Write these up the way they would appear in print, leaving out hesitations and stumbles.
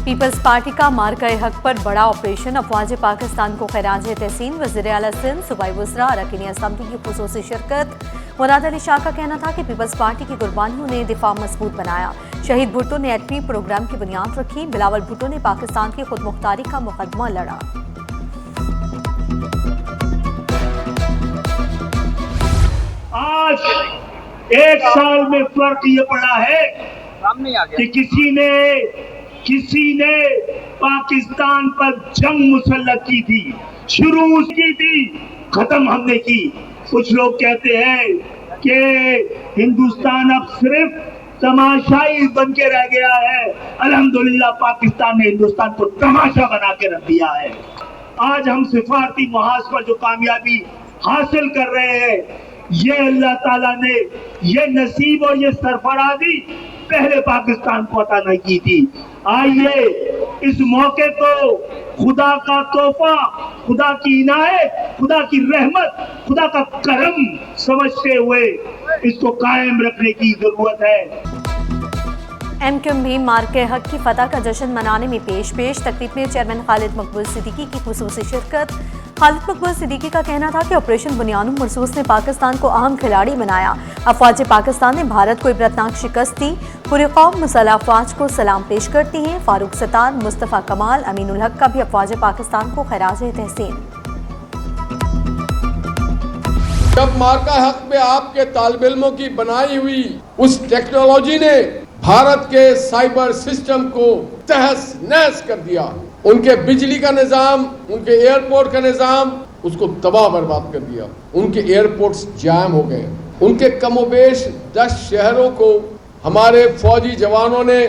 Peoples party का मार्का-ए-हक पर बड़ा ऑपरेशन, अफवाज पाकिस्तान को खैराज तहसीन। वज़ीर आला सिंध सूबाई वज़रा अरकान असम्बली की खुसूसी शिरकत। मुराद अली शाह का कहना था कि पीपल्स पार्टी की कुर्बानियों ने दिफा मजबूत बनाया। शहीद भुट्टो ने एटमी प्रोग्राम की बुनियाद रखी। बिलावल भुट्टो ने पाकिस्तान की खुद मुख्तारी का मुकदमा लड़ा। आज एक साल में फर्क ये पड़ा है कि किसी ने पाकिस्तान पर जंग मुसल्लत की थी, शुरू की थी, खत्म हमने की। कुछ लोग कहते हैं कि हिंदुस्तान अब सिर्फ तमाशाई बन के रह गया है। अल्हम्दुलिल्लाह पाकिस्तान ने हिंदुस्तान को तमाशा बना के रख दिया है। आज हम सिफारती महाज पर जो कामयाबी हासिल कर रहे हैं, ये अल्लाह ताला ने ये नसीब और ये सरफराजी पहले पाकिस्तान को अता नहीं की थी। आइए इस मौके को खुदा का तोहफा, खुदा की इनायत, खुदा की रहमत, खुदा का करम समझते हुए इसको कायम रखने की जरूरत है। एमक्यूएम भी मार्का-ए-हक की फतह का जश्न मनाने में पेश तकरीब में चेयरमैन खालिद मकबूल सिद्दीकी की खुसूसी शिरकत। खालिद मकबूल सिद्दीकी का कहना था कि ऑपरेशन बुनियानुम मरसूस ने पाकिस्तान को अहम खिलाड़ी बनाया। अफवाज पाकिस्तान ने भारत को इबरतनाक शिकस्त दी। पूरी कौम मुसल्लह अफवाज को सलाम पेश करती है। फारूक सत्तार, मुस्तफ़ा कमाल, अमीनुल हक का भी अफवाज पाकिस्तान को खैराज तहसीन। जब मार्का-ए-हक में आपके तालिब इल्मों की बनाई हुई उस टेक्नोलॉजी ने भारत के साइबर सिस्टम को तहस नहस कर दिया, उनके बिजली का निजाम, उनके एयरपोर्ट का निजाम, उसको तबाह बर्बाद कर दिया। उनके एयरपोर्ट्स जाम हो गए। उनके कमोबेश 10 शहरों को हमारे फौजी जवानों ने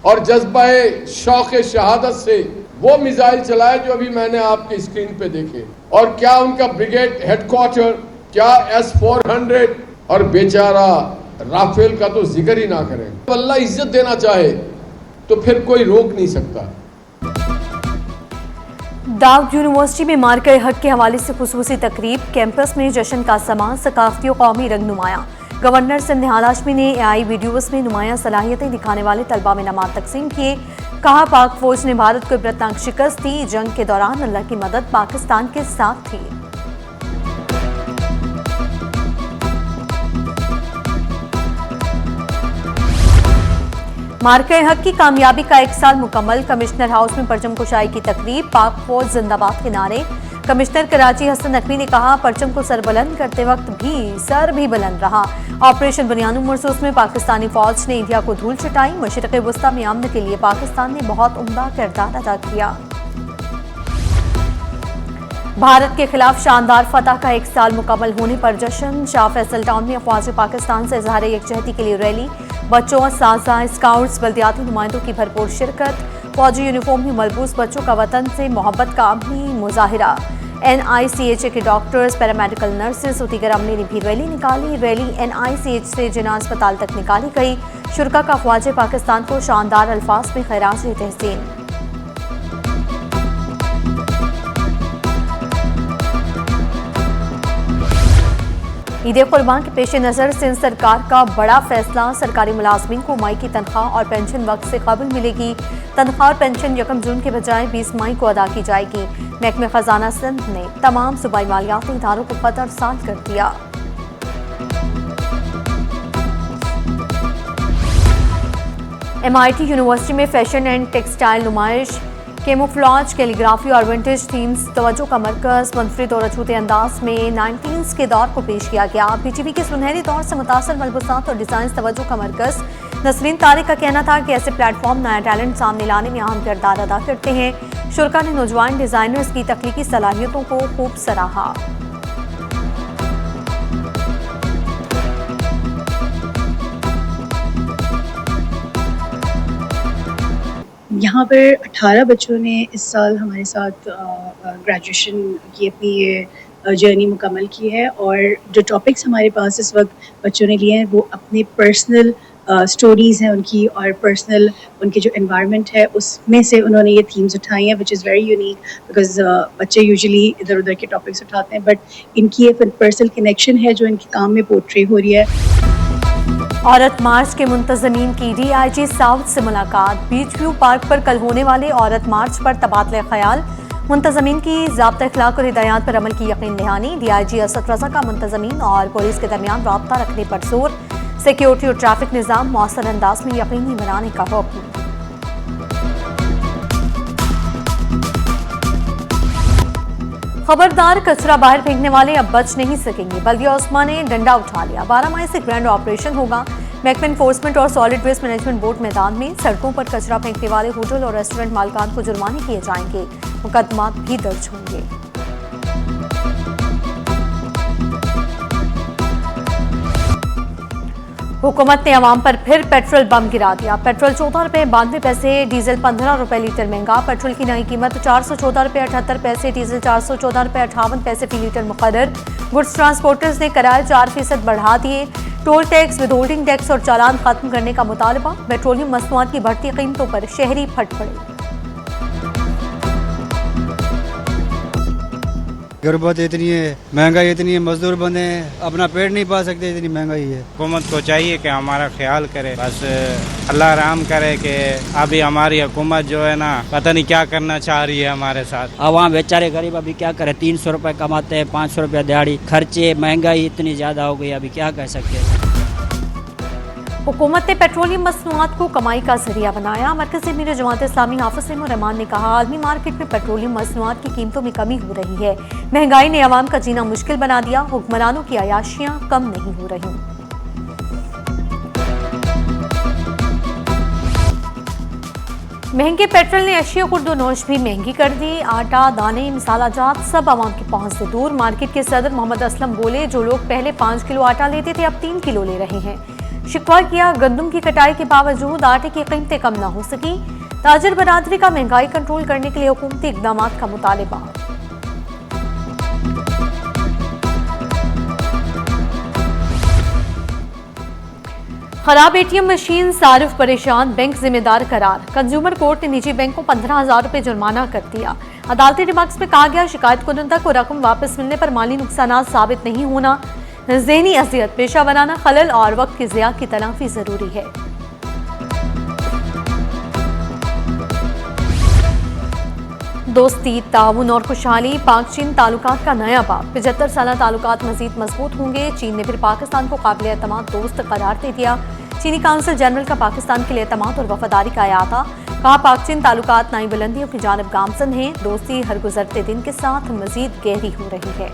और जज्बाए शौक शहादत से वो मिसाइल चलाए जो अभी मैंने आपके स्क्रीन पे देखे। और क्या उनका ब्रिगेड हेडक्वार्टर, क्या S-400 और बेचारा राफेल का तो जिक्र ही ना करें। अल्लाह इज्जत देना चाहे तो फिर कोई रोक नहीं सकता। दाऊद यूनिवर्सिटी में मार्का-ए-हक के हवाले से खुसूसी तकरीब। कैंपस में जश्न का समा, सकाफती और कौमी रंग नुमाया। गवर्नर सिंध निहाल हाशमी ने AI वीडियोस में नुमाया सलाहियतें दिखाने वाले तलबा में इनामात तकसीम किए। कहा पाक फौज ने भारत को इबरतनाक शिकस्त दी। जंग के दौरान अल्लाह की मदद पाकिस्तान के साथ थी। मार्का-ए-हक की कामयाबी का 1 साल मुकम्मल। कमिश्नर हाउस में परचम कुशाई की तकरीब। पाक फौज जिंदाबाद के नारे। कमिश्नर कराची हसन नकवी ने कहा परचम को सरबुलंद करते वक्त भी सर भी बुलंद रहा। ऑपरेशन बुनियानुम मरसूस में पाकिस्तानी फौज ने इंडिया को धूल चटाई। मशरिक़ वस्ता में अमन के लिए पाकिस्तान ने बहुत उम्दा किरदार अदा किया। भारत के खिलाफ शानदार फतह का 1 साल मुकम्मल होने पर जश्न। शाह फैसल टाउन में अफवाज पाकिस्तान से इज़हार यकजहती के लिए रैली। बच्चों, साज़ा, स्काउट्स, बल्दियाती नुमाइंदों की भरपूर शिरकत। फौजी यूनिफॉर्म में मलबूस बच्चों का वतन से मोहब्बत का अमली मुजाहिरा। NICHA के डॉक्टर्स, पैरामेडिकल नर्सेस और दीगर अमले ने भी रैली निकाली। रैली NICH से जिना अस्पताल तक निकाली गई। शुरका का अफवाज पाकिस्तान को शानदार अल्फाज में खैराज तहसीन। ईद कुर्बान के पेश नज़र सिंध सरकार का बड़ा फैसला। सरकारी मुलाजमीन को मई की तनख्वाह और पेंशन वक्त से कबल मिलेगी। तनख्वाह और पेंशन 1 जून के बजाय 20 मई को अदा की जाएगी। महकमे खजाना सिंध ने तमाम सूबाई मालियाती इदारों को खतरसाल कर दिया। MIT यूनिवर्सिटी में फैशन एंड टेक्सटाइल नुमाइश। कैमोफ्लाज, कैलीग्राफी और विंटेज थीम्स तवज्जो का मरकज। मुनफरिद और अछूते अंदाज में 19s के दौर को पेश किया गया। PGP के सुनहरे दौर से मुतासर मलबूसात और डिज़ाइन तवज्जो का मरकज। नसरीन तारिक का कहना था कि ऐसे प्लेटफॉर्म नया टैलेंट सामने लाने में अहम किरदार अदा करते हैं। शुरका ने नौजवान डिज़ाइनर्स की तख्लीकी सलाहियतों को खूब सराहा। यहाँ पर 18 बच्चों ने इस साल हमारे साथ ग्रेजुएशन की अपनी ये जर्नी मुकम्मल की है। और जो टॉपिक्स हमारे पास इस वक्त बच्चों ने लिए हैं वो अपने पर्सनल स्टोरीज़ हैं उनकी, और पर्सनल उनके जो एनवायरनमेंट है उसमें से उन्होंने ये थीम्स उठाई हैं, which is very unique. Because बच्चे यूजुअली इधर उधर के टॉपिक्स उठाते हैं, बट इनकी एक पर्सनल कनेक्शन है जो इनके काम में पोर्ट्रे हो रही है। औरत मार्च के मुंतजमीन की डीआईजी साउथ से मुलाकात। बीच व्यू पार्क पर कल होने वाले औरत मार्च पर तबादला ख्याल। मुंतजमीन की ज़ाब्ता अखलाक और हिदायत पर अमल की यकीन दहानी। डीआईजी असद रजा का मुंतजमीन और पुलिस के दरमियान राब्ता रखने पर जोर। सिक्योरिटी और ट्रैफिक निज़ाम मौसर अंदाज में यकीनी बनाने का हुक्म। खबरदार, कचरा बाहर फेंकने वाले अब बच नहीं सकेंगे। बल्दिया उस्मा ने डंडा उठा लिया। 12 मई से ग्रैंड ऑपरेशन होगा। महकमा एनफोर्समेंट और सॉलिड वेस्ट मैनेजमेंट बोर्ड मैदान में। सड़कों पर कचरा फेंकने वाले होटल और रेस्टोरेंट मालिकान को जुर्माने किए जाएंगे। मुकदमा भी दर्ज होंगे। हुकूमत ने अवाम पर फिर पेट्रोल बम गिरा दिया। पेट्रोल 14 रुपये 92 पैसे, डीजल 15 रुपये लीटर महंगा। पेट्रोल की नई कीमत 414 रुपये 78 पैसे, डीजल 414 रुपये 58 पैसे फी लीटर मुकर्रर। गुड्स ट्रांसपोर्टर्स ने किराए 4% बढ़ा दिए। टोल टैक्स, विदहोल्डिंग टैक्स और चालान खत्म करने का मुतालबा। पेट्रोलियम मसनूआत की बढ़ती कीमतों पर शहरी फट पड़े। गुर्बत इतनी है, महंगाई इतनी है, मजदूर बंदे हैं, अपना पेट नहीं पा सकते, इतनी महंगाई है। हुकूमत को चाहिए कि हमारा ख्याल करे, बस अल्लाह रहम करे कि अभी हमारी हुकूमत जो है ना पता नहीं क्या करना चाह रही है हमारे साथ। अब वहाँ बेचारे गरीब अभी क्या करे, 300 रुपये कमाते हैं, 500 रुपये दिहाड़ी, खर्चे महंगाई इतनी ज़्यादा हो गई, अभी क्या कह सकते हैं। हुकूमत ने पेट्रोलियम मसनूआत को कमाई का जरिया बनाया। मरकज़ी अमीर जमात इस्लामी हाफिज़ रहमान ने कहा, आलमी मार्केट में पेट्रोलियम मसनूआत की कीमतों में कमी हो रही है। महंगाई ने अवाम का जीना मुश्किल बना दिया। हुक्मरानों की अयाशियां कम नहीं हो रही। महंगे पेट्रोल ने अशिया खुर्दोनोश भी महंगी कर दी। आटा, दाने, मसाला जात सब आवाम की पहुंच से दूर। मार्केट के सदर मोहम्मद असलम बोले, जो लोग पहले 5 किलो आटा लेते थे अब 3 किलो ले रहे हैं। शिकवा किया, गंदम की कटाई के बावजूद आटे की कीमतें कम न हो सकी। ताजिर बरादरी का महंगाई कंट्रोल करने के लिए हुकूमती इक़दाम का मुतालबा। खराब एटीएम मशीन, सारिफ परेशान, बैंक जिम्मेदार करार। कंज्यूमर कोर्ट ने निजी बैंक को 15,000 रुपये जुर्माना कर दिया। अदालती रिमार्क्स में कहा गया, शिकायत कुनंदा को रकम वापस मिलने पर माली नुकसान साबित नहीं होना, ज़हनी अज़ियत, पेशा वराना खलल और वक्त की ज़िया की तलाफी ज़रूरी है। दोस्ती, ताउन और खुशहाली, पाक चीन ताल्लुकात का नया बाब। 75 साल ताल्लुकात मज़ीद मजबूत होंगे। चीन ने फिर पाकिस्तान को काबिल एतमाद दोस्त करार दे दिया। चीनी काउंसिल जनरल का पाकिस्तान के लिए एतमाद और वफादारी का अयाता। कहा, पाक चीन ताल्लुकात नई बुलंदियों की जानिब गामजन हैं। दोस्ती हर गुजरते दिन के साथ मज़ीद गहरी हो रही है।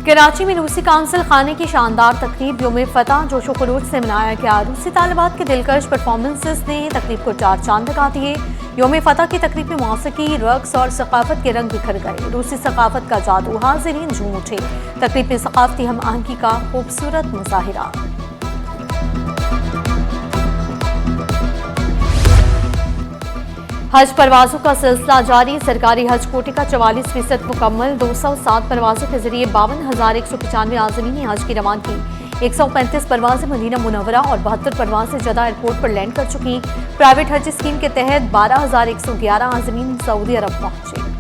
कराची में रूसी काउंसिल खाने की शानदार तकरीब यौम फतह जोशो खरूज से मनाया गया। रूसी तालिबात के दिलकश परफॉर्मेंसेस ने तकरीब को 4 चांद लगा दिए। यौम फतह की तकरीब में मौसीकी, रक्स और सकाफत के रंग बिखर गए। रूसी सकाफत का जादू, हाजिरीन झूम उठे। तकरीब में सकाफती हम आहंगी का खूबसूरत मुजाहिरा। हज परवाजों का सिलसिला जारी। सरकारी हज कोटे का 44% मुकम्मल। 207 परवाजों के जरिए 52,195 आज़मीन हज की रवानगी। 135 परवाजें मदीना मुनव्वरा और 72 परवाजें जदा एयरपोर्ट पर लैंड कर चुकी। प्राइवेट हज स्कीम के तहत 12,111 आज़मीन सऊदी अरब पहुंचे।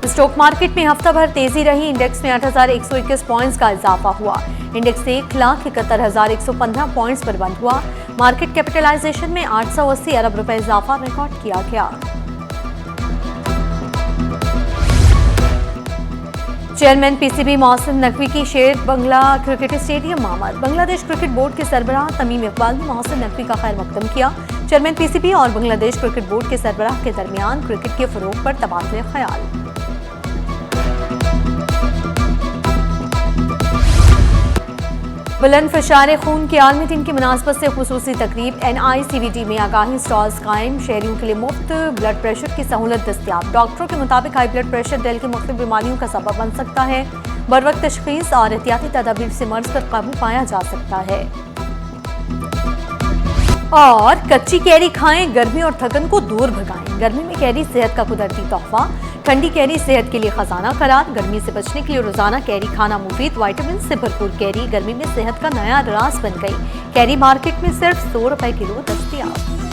स्टॉक मार्केट में हफ्ता भर तेजी रही। इंडेक्स में 8,121 पॉइंट्स का इजाफा हुआ। इंडेक्स 1,71,115 पॉइंट्स पर बंद हुआ। मार्केट कैपिटलाइजेशन में 880 अरब रुपए इजाफा रिकॉर्ड किया गया। चेयरमैन पीसीबी मोहसिन नकवी की शेर बंगला क्रिकेट स्टेडियम आमद। बांग्लादेश क्रिकेट बोर्ड के सरबराह तमीम इकबाल ने मोहसिन नकवी का खैर मकदम किया। चेयरमैन पीसीबी और बांग्लादेश क्रिकेट बोर्ड के सरबराह के दरमियान क्रिकेट के फरोग पर तबादले ख्याल। बुलंद फशार खून के आलमी दिन की मुनासबत से खुसूसी तकरीब। NICVD में आगाही स्टॉल्स कायम। शहरियों के लिए मुफ्त ब्लड प्रेशर की सहूलत दस्तियाब। डॉक्टरों के मुताबिक हाई ब्लड प्रेशर दिल की मुख्तलिफ बीमारियों का सबब बन सकता है। बरवक्त तशखीस और एहतियाती तदाबीर से मर्ज पर काबू पाया जा सकता है। और कच्ची कैरी खाएं, गर्मी और थकन को दूर भगाएं। गर्मी में कैरी सेहत का कुदरती तोहफा। ठंडी कैरी सेहत के लिए खजाना करार। गर्मी से बचने के लिए रोजाना कैरी खाना मुफीद। विटामिन से भरपूर कैरी गर्मी में सेहत का नया राज बन गई। कैरी मार्केट में सिर्फ 100 रुपए किलो दस्तयाब।